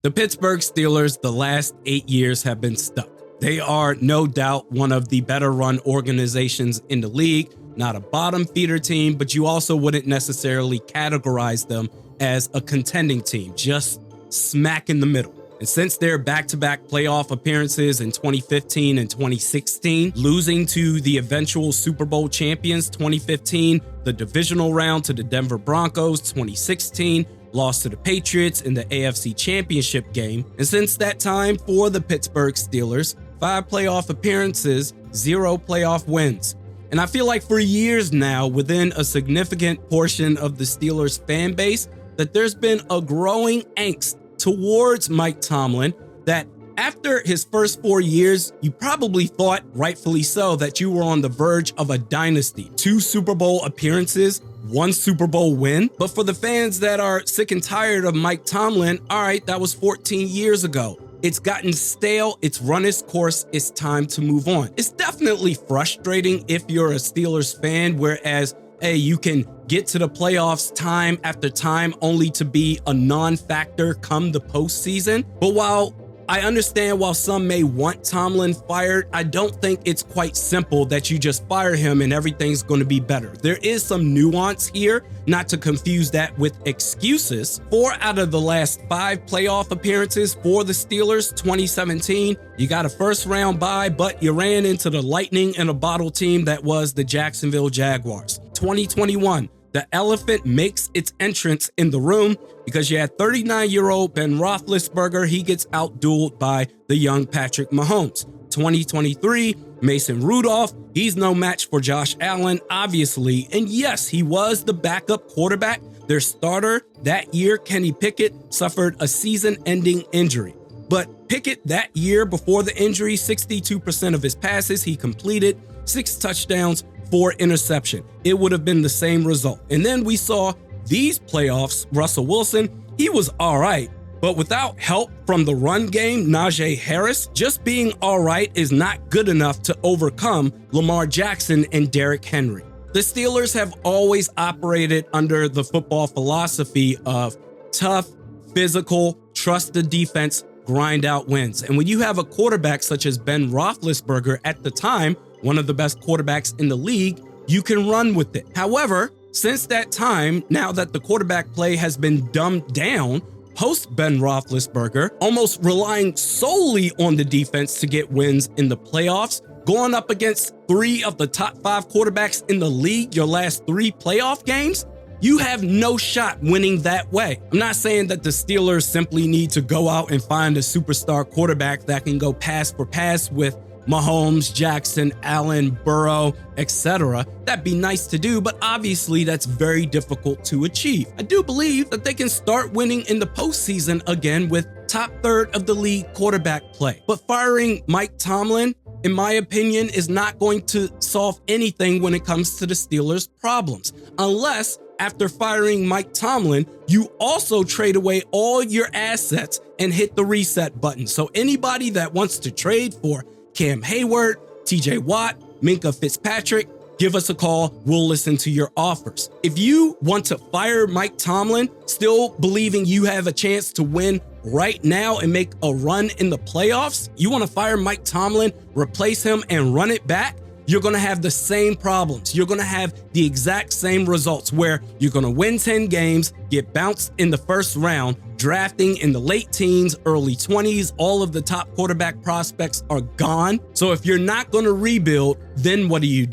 The Pittsburgh Steelers, the last 8 years have been stuck. They are no doubt one of the better run organizations in the league, not a bottom feeder team, but you also wouldn't necessarily categorize them as a contending team, just smack in the middle. And since their back-to-back playoff appearances in 2015 and 2016, losing to the eventual Super Bowl champions 2015, the divisional round to the Denver Broncos 2016, lost to the Patriots in the AFC Championship game. And since that time for the Pittsburgh Steelers, 5 playoff appearances, 0 playoff wins. And I feel like for years now, within a significant portion of the Steelers fan base, that there's been a growing angst towards Mike Tomlin that after his first 4 years, you probably thought, rightfully so, that you were on the verge of a dynasty. 2 Super Bowl appearances, 1 Super Bowl win. But for the fans that are sick and tired of Mike Tomlin, all right, that was 14 years ago. It's gotten stale, it's run its course, it's time to move on. It's definitely frustrating if you're a Steelers fan, whereas, hey, you can get to the playoffs time after time only to be a non-factor come the postseason. But while I understand why some may want Tomlin fired, I don't think it's quite simple that you just fire him and everything's going to be better. There is some nuance here, not to confuse that with excuses. 4 out of the last 5 playoff appearances for the Steelers, 2017, you got a first round bye, but you ran into the lightning in a bottle team that was the Jacksonville Jaguars. 2021, the elephant makes its entrance in the room because you had 39-year-old Ben Roethlisberger. He gets outdueled by the young Patrick Mahomes. 2023, Mason Rudolph. He's no match for Josh Allen, obviously. And yes, he was the backup quarterback. Their starter that year, Kenny Pickett, suffered a season-ending injury. But Pickett that year before the injury, 62% of his passes he completed, 6 touchdowns, 4 interception. It would have been the same result. And then we saw these playoffs, Russell Wilson, he was all right, but without help from the run game, Najee Harris, just being all right is not good enough to overcome Lamar Jackson and Derrick Henry. The Steelers have always operated under the football philosophy of tough, physical, trust the defense, grind out wins. And when you have a quarterback such as Ben Roethlisberger at the time, one of the best quarterbacks in the league, you can run with it. However, since that time, now that the quarterback play has been dumbed down, post Ben Roethlisberger, almost relying solely on the defense to get wins in the playoffs, going up against 3 of the top 5 quarterbacks in the league your last 3 playoff games, you have no shot winning that way. I'm not saying that the Steelers simply need to go out and find a superstar quarterback that can go pass for pass with Mahomes, Jackson, Allen, Burrow, etc. That'd be nice to do, but obviously that's very difficult to achieve. I do believe that they can start winning in the postseason again with top third of the league quarterback play. But firing Mike Tomlin, in my opinion, is not going to solve anything when it comes to the Steelers' problems, unless after firing Mike Tomlin, you also trade away all your assets and hit the reset button. So anybody that wants to trade for Cam Hayward, TJ Watt, Minka Fitzpatrick, give us a call. We'll listen to your offers. If you want to fire Mike Tomlin, still believing you have a chance to win right now and make a run in the playoffs, you want to fire Mike Tomlin, replace him and run it back, you're going to have the same problems. You're going to have the exact same results where you're going to win 10 games, get bounced in the first round, drafting in the late teens, early 20s. All of the top quarterback prospects are gone. So if you're not going to rebuild, then what do?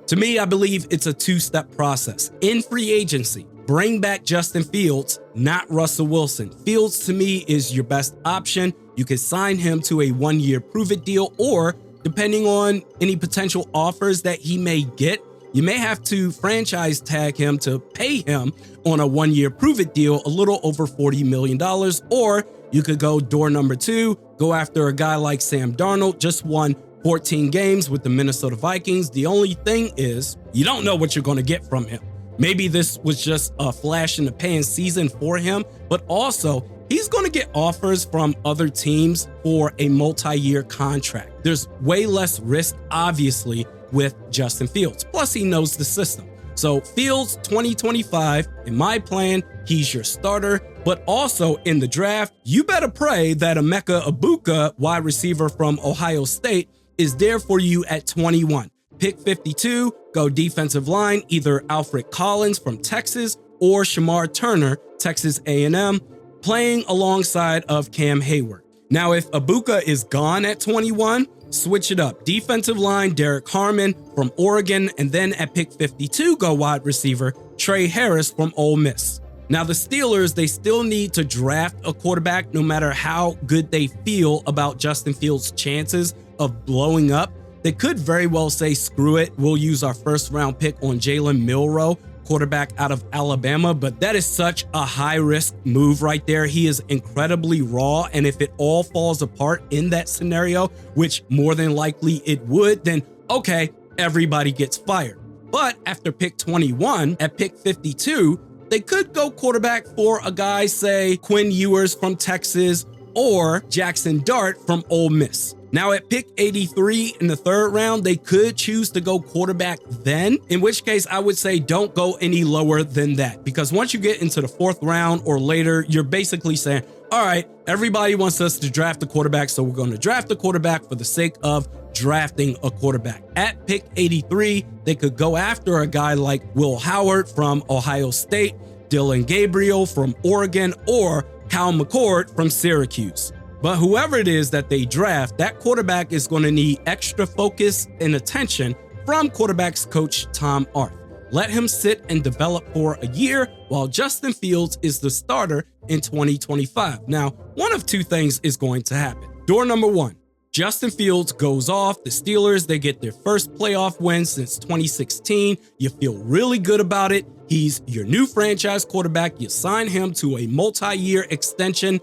To me, I believe it's a 2-step process. In free agency, bring back Justin Fields, not Russell Wilson. Fields, to me, is your best option. You could sign him to a 1-year prove-it deal, or depending on any potential offers that he may get, you may have to franchise tag him to pay him on a 1-year prove-it deal, a little over $40 million. Or you could go door number 2, go after a guy like Sam Darnold, just won 14 games with the Minnesota Vikings. The only thing is, you don't know what you're going to get from him. Maybe this was just a flash in the pan season for him, but also he's going to get offers from other teams for a multi-year contract. There's way less risk, obviously, with Justin Fields. Plus, he knows the system. So Fields 2025, in my plan, he's your starter. But also in the draft, you better pray that Emeka Egbuka, wide receiver from Ohio State, is there for you at 21. Pick 52, go defensive line, either Alfred Collins from Texas or Shamar Turner, Texas A&M, playing alongside of Cam Hayward. Now, if Egbuka is gone at 21, switch it up. Defensive line, Derek Harmon from Oregon, and then at pick 52, go wide receiver, Trey Harris from Ole Miss. Now, the Steelers, they still need to draft a quarterback no matter how good they feel about Justin Fields' chances of blowing up. They could very well say, screw it, we'll use our first round pick on Jalen Milroe, quarterback out of Alabama, but that is such a high-risk move right there. He is incredibly raw, and if it all falls apart in that scenario, which more than likely it would, then okay, everybody gets fired. But after pick 21, at pick 52, they could go quarterback for a guy, say, Quinn Ewers from Texas or Jackson Dart from Ole Miss. Now at pick 83 in the third round, they could choose to go quarterback then, in which case I would say don't go any lower than that, because once you get into the fourth round or later, you're basically saying, all right, everybody wants us to draft a quarterback, so we're going to draft a quarterback for the sake of drafting a quarterback. At pick 83, they could go after a guy like Will Howard from Ohio State, Dylan Gabriel from Oregon, or Kyle McCord from Syracuse. But whoever it is that they draft, that quarterback is going to need extra focus and attention from quarterbacks coach Tom Arth. Let him sit and develop for a year while Justin Fields is the starter in 2025. Now, one of two things is going to happen. Door number one, Justin Fields goes off. The Steelers, they get their first playoff win since 2016. You feel really good about it. He's your new franchise quarterback. You sign him to a multi-year extension.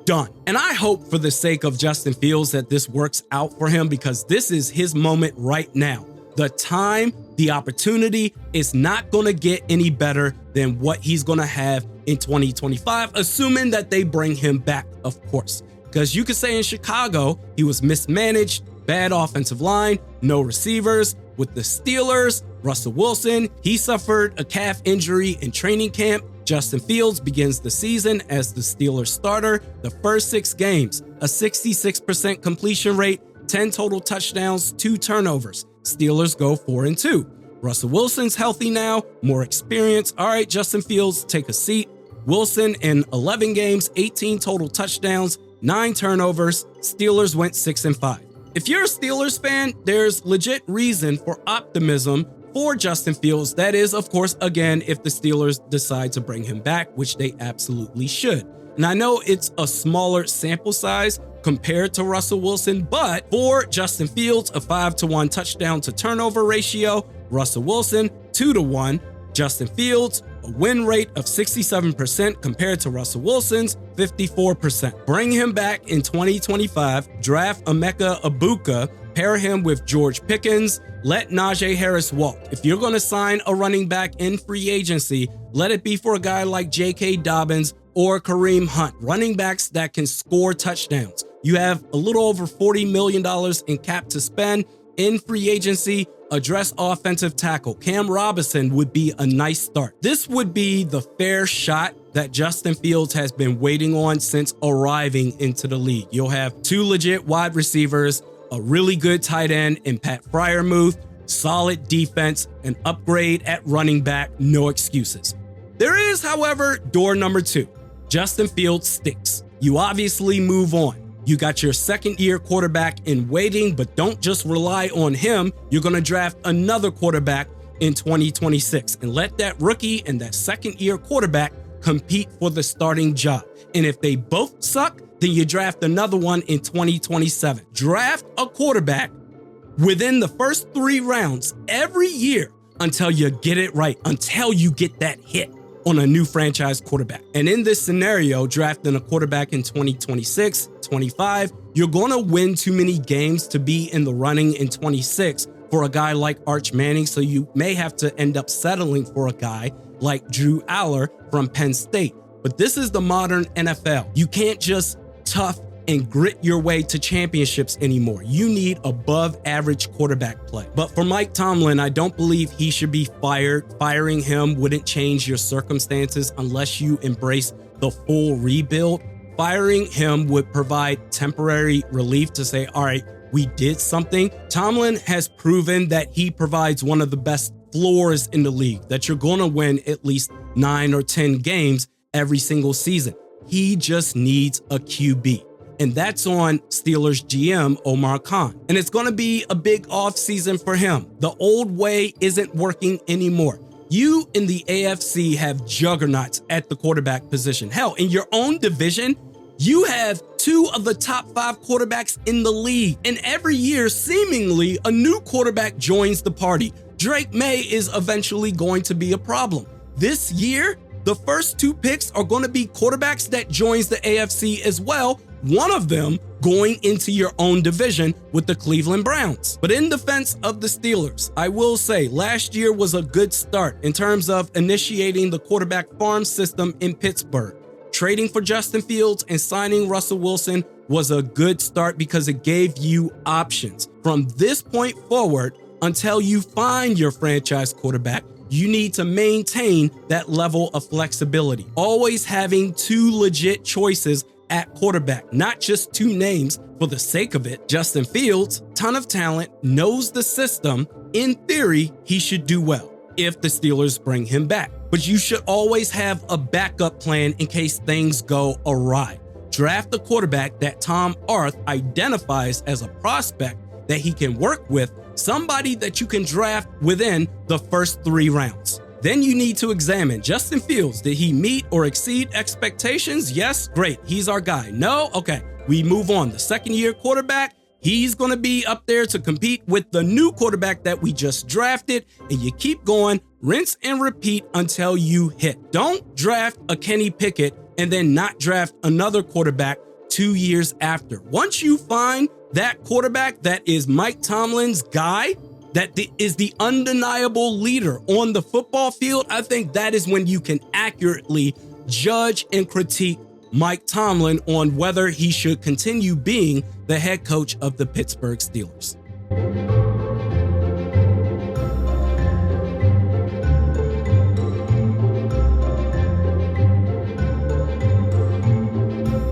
Done. And I hope for the sake of Justin Fields that this works out for him, because this is his moment right now. The time, the opportunity is not going to get any better than what he's going to have in 2025, assuming that they bring him back, of course. Because you could say in Chicago, he was mismanaged, bad offensive line, no receivers. With the Steelers, Russell Wilson, he suffered a calf injury in training camp. Justin Fields begins the season as the Steelers starter. The first 6 games, a 66% completion rate, 10 total touchdowns, 2 turnovers. Steelers go 4-2. Russell Wilson's healthy now, more experience. All right, Justin Fields, take a seat. Wilson in 11 games, 18 total touchdowns, 9 turnovers. Steelers went 6-5. If you're a Steelers fan, there's legit reason for optimism for Justin Fields. That is, of course, again, if the Steelers decide to bring him back, which they absolutely should. And I know it's a smaller sample size compared to Russell Wilson, but for Justin Fields, a 5-to-1 touchdown to turnover ratio, Russell Wilson, 2-to-1, Justin Fields, a win rate of 67% compared to Russell Wilson's 54%. Bring him back in 2025, draft Emeka Egbuka, pair him with George Pickens, let Najee Harris walk. If you're going to sign a running back in free agency, let it be for a guy like J.K. Dobbins or Kareem Hunt, running backs that can score touchdowns. You have a little over $40 million in cap to spend in free agency. Address offensive tackle. Cam Robinson would be a nice start. This would be the fair shot that Justin Fields has been waiting on since arriving into the league. You'll have 2 legit wide receivers, a really good tight end in Pat Freiermuth, solid defense, an upgrade at running back, no excuses. There is, however, door number 2. Justin Fields stinks. You obviously move on. You got your second-year quarterback in waiting, but don't just rely on him. You're going to draft another quarterback in 2026 and let that rookie and that second-year quarterback compete for the starting job. And if they both suck, then you draft another one in 2027. Draft a quarterback within the first 3 rounds every year until you get it right, until you get that hit on a new franchise quarterback. And in this scenario, drafting a quarterback in 2026, 25, you're going to win too many games to be in the running in 26 for a guy like Arch Manning. So you may have to end up settling for a guy like Drew Aller from Penn State. But this is the modern NFL. You can't just tough and grit your way to championships anymore. You need above average quarterback play. But for Mike Tomlin, I don't believe he should be fired. Firing him wouldn't change your circumstances unless you embrace the full rebuild, firing him would provide temporary relief to say, all right, we did something. Tomlin has proven that he provides one of the best floors in the league, that you're going to win at least 9 or 10 games every single season. He just needs a QB. And that's on Steelers GM Omar Khan. And it's going to be a big offseason for him. The old way isn't working anymore. You in the AFC have juggernauts at the quarterback position. Hell, in your own division, you have 2 of the top 5 quarterbacks in the league. And every year, seemingly, a new quarterback joins the party. Drake May is eventually going to be a problem. This year, the first 2 picks are going to be quarterbacks that joins the AFC as well. One of them going into your own division with the Cleveland Browns. But in defense of the Steelers, I will say last year was a good start in terms of initiating the quarterback farm system in Pittsburgh. Trading for Justin Fields and signing Russell Wilson was a good start because it gave you options. From this point forward, until you find your franchise quarterback, you need to maintain that level of flexibility. Always having 2 legit choices at quarterback, not just 2 names for the sake of it. Justin Fields, ton of talent, knows the system. In theory, he should do well if the Steelers bring him back. But you should always have a backup plan in case things go awry. Draft a quarterback that Tom Arth identifies as a prospect that he can work with, somebody that you can draft within the first 3 rounds. Then you need to examine Justin Fields. Did he meet or exceed expectations? Yes, great. He's our guy. No? Okay, we move on. The second-year quarterback, he's going to be up there to compete with the new quarterback that we just drafted, and you keep going, rinse and repeat until you hit. Don't draft a Kenny Pickett and then not draft another quarterback 2 years after. Once you find that quarterback that is Mike Tomlin's guy, that is the undeniable leader on the football field, I think that is when you can accurately judge and critique Mike Tomlin on whether he should continue being the head coach of the Pittsburgh Steelers.